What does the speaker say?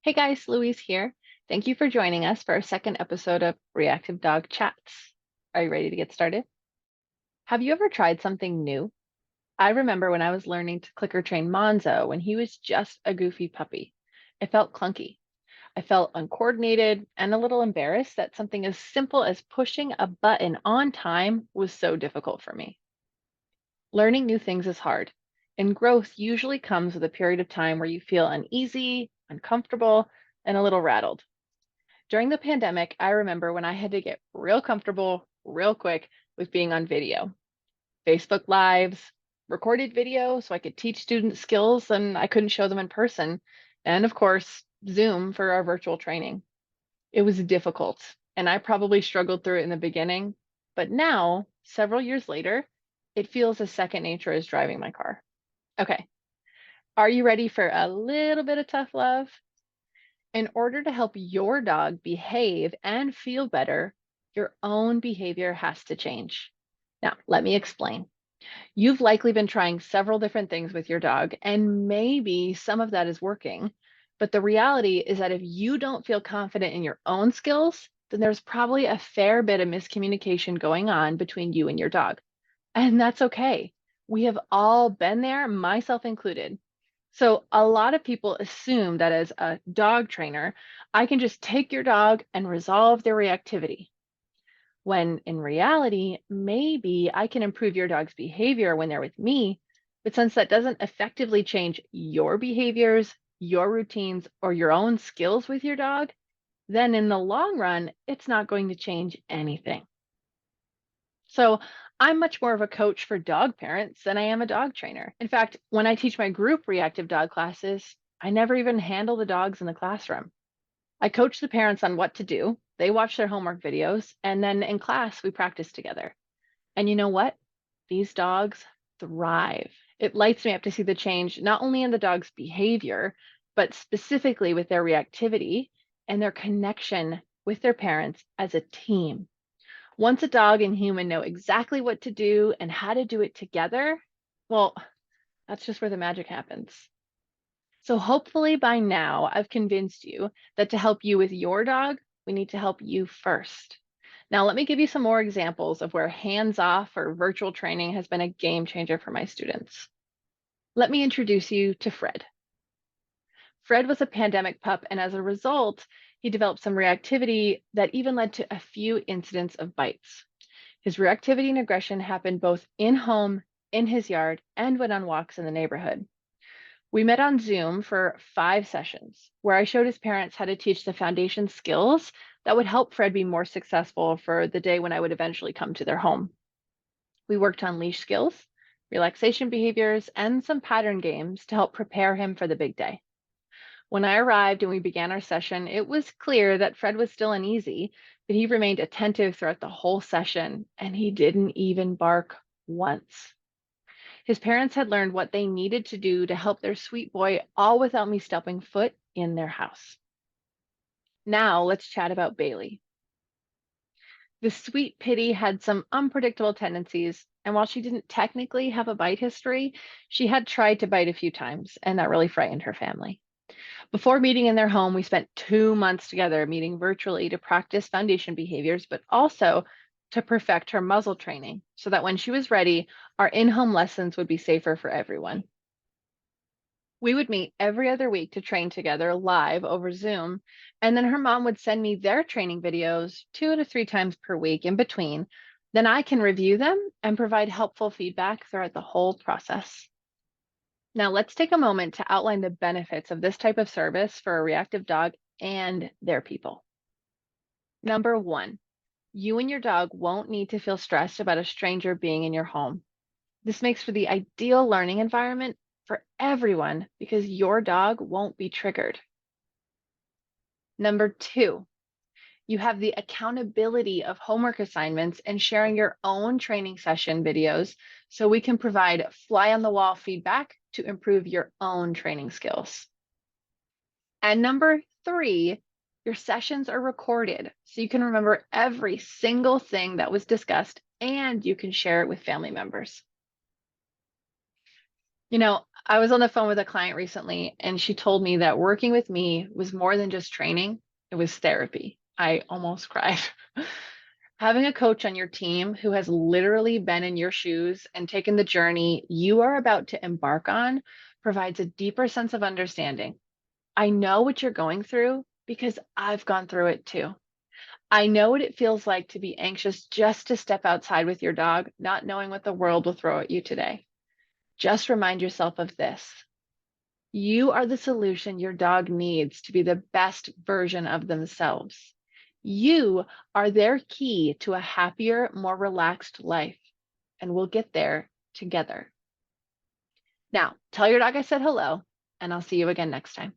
Hey guys, Louise here. Thank you for joining us for our second episode of Reactive Dog Chats. Are you ready to get started? Have you ever tried something new? I remember when I was learning to clicker train Monzo when he was just a goofy puppy. It felt clunky. I felt uncoordinated and a little embarrassed that something as simple as pushing a button on time was so difficult for me. Learning new things is hard, and growth usually comes with a period of time where you feel uneasy, uncomfortable, and a little rattled. During the pandemic, I remember when I had to get real comfortable real quick with being on video, Facebook Lives, recorded video so I could teach students skills and I couldn't show them in person, and of course, Zoom for our virtual training. It was difficult, and I probably struggled through it in the beginning, but now, several years later, it feels as second nature as driving my car. Okay, are you ready for a little bit of tough love? In order to help your dog behave and feel better, your own behavior has to change. Now, let me explain. You've likely been trying several different things with your dog, and maybe some of that is working. But the reality is that if you don't feel confident in your own skills, then there's probably a fair bit of miscommunication going on between you and your dog. And that's okay. We have all been there, myself included. So a lot of people assume that as a dog trainer, I can just take your dog and resolve their reactivity. When in reality, maybe I can improve your dog's behavior when they're with me, but since that doesn't effectively change your behaviors, your routines, or your own skills with your dog, then in the long run, it's not going to change anything. So I'm much more of a coach for dog parents than I am a dog trainer. In fact, when I teach my group reactive dog classes, I never even handle the dogs in the classroom. I coach the parents on what to do. They watch their homework videos, and then in class, we practice together. And you know what? These dogs thrive. It lights me up to see the change, not only in the dog's behavior, but specifically with their reactivity and their connection with their parents as a team. Once a dog and human know exactly what to do and how to do it together, well, that's just where the magic happens. So hopefully by now, I've convinced you that to help you with your dog, we need to help you first. Now, let me give you some more examples of where hands off or virtual training has been a game changer for my students. Let me introduce you to Fred. Fred was a pandemic pup, and as a result, he developed some reactivity that even led to a few incidents of bites. His reactivity and aggression happened both in home, in his yard, and when on walks in the neighborhood. We met on Zoom for 5 sessions where I showed his parents how to teach the foundation skills that would help Fred be more successful for the day when I would eventually come to their home. We worked on leash skills, relaxation behaviors, and some pattern games to help prepare him for the big day. When I arrived and we began our session, it was clear that Fred was still uneasy, but he remained attentive throughout the whole session and he didn't even bark once. His parents had learned what they needed to do to help their sweet boy, all without me stepping foot in their house. Now let's chat about Bailey. The sweet pitty had some unpredictable tendencies, and while she didn't technically have a bite history, she had tried to bite a few times, and that really frightened her family. Before meeting in their home, we spent 2 months together meeting virtually to practice foundation behaviors, but also to perfect her muzzle training so that when she was ready, our in home lessons would be safer for everyone. We would meet every other week to train together live over Zoom, and then her mom would send me their training videos 2 to 3 times per week in between. Then I can review them and provide helpful feedback throughout the whole process. Now, let's take a moment to outline the benefits of this type of service for a reactive dog and their people. Number one, you and your dog won't need to feel stressed about a stranger being in your home. This makes for the ideal learning environment for everyone because your dog won't be triggered. Number two, you have the accountability of homework assignments and sharing your own training session videos so we can provide fly on the wall feedback to improve your own training skills. And number three, your sessions are recorded so you can remember every single thing that was discussed and you can share it with family members. You know, I was on the phone with a client recently, and she told me that working with me was more than just training, it was therapy. I almost cried. Having a coach on your team who has literally been in your shoes and taken the journey you are about to embark on provides a deeper sense of understanding. I know what you're going through because I've gone through it too. I know what it feels like to be anxious just to step outside with your dog, not knowing what the world will throw at you today. Just remind yourself of this. You are the solution your dog needs to be the best version of themselves. You are their key to a happier, more relaxed life, and we'll get there together. Now, tell your dog I said hello, and I'll see you again next time.